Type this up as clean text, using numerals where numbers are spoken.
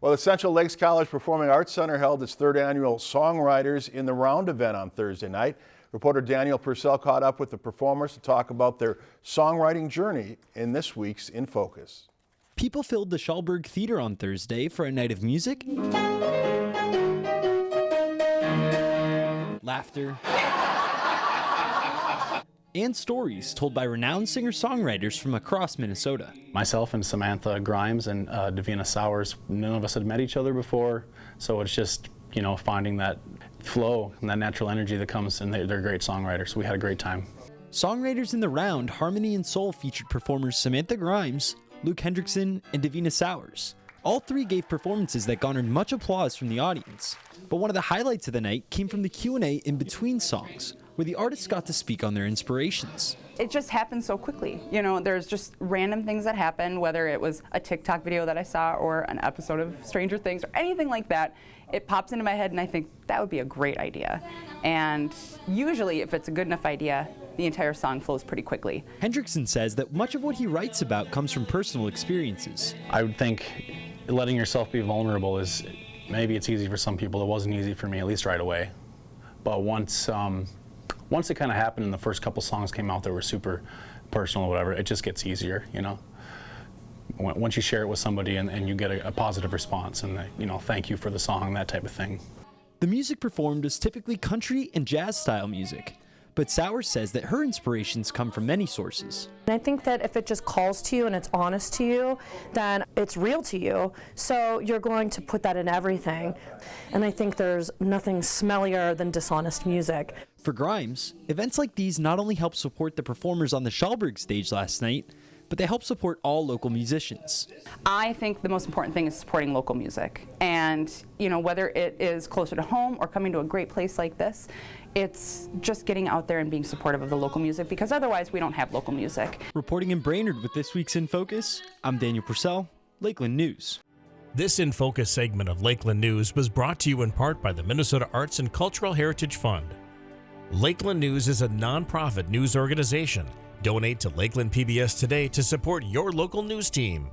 Well, the Central Lakes College Performing Arts Center held its third annual Songwriters in the Round event on Thursday night. Reporter Daniel Purcell caught up with the performers to talk about their songwriting journey in this week's In Focus. People filled the Schallberg Theater on Thursday for a night of music, laughter, and stories told by renowned singer-songwriters from across Minnesota. Myself and Samantha Grimes and Davina Sowers, none of us had met each other before, so it's just, you know, finding that flow and that natural energy that comes, and they're great songwriters. We had a great time. Songwriters in the Round, Harmony and Soul featured performers Samantha Grimes, Luke Hendrickson, and Davina Sowers. All three gave performances that garnered much applause from the audience. But one of the highlights of the night came from the Q&A in between songs, where the artists got to speak on their inspirations. It just happened so quickly. You know, there's just random things that happen, whether it was a TikTok video that I saw or an episode of Stranger Things or anything like that. It pops into my head and I think that would be a great idea. And usually if it's a good enough idea, the entire song flows pretty quickly. Hendrickson says that much of what he writes about comes from personal experiences. I would think letting yourself be vulnerable is, maybe it's easy for some people. It wasn't easy for me, at least right away. But once it kind of happened and the first couple songs came out that were super personal or whatever, it just gets easier, you know. Once you share it with somebody and you get a positive response and they, you know, thank you for the song, that type of thing. The music performed was typically country and jazz style music, but Sowers says that her inspirations come from many sources. I think that if it just calls to you and it's honest to you, then it's real to you. So you're going to put that in everything. And I think there's nothing smellier than dishonest music. For Grimes, events like these not only help support the performers on the Schallberg stage last night, but they help support all local musicians. I think the most important thing is supporting local music. And, you know, whether it is closer to home or coming to a great place like this, it's just getting out there and being supportive of the local music, because otherwise we don't have local music. Reporting in Brainerd with this week's In Focus, I'm Daniel Purcell, Lakeland News. This In Focus segment of Lakeland News was brought to you in part by the Minnesota Arts and Cultural Heritage Fund. Lakeland News is a nonprofit news organization. Donate to Lakeland PBS today to support your local news team.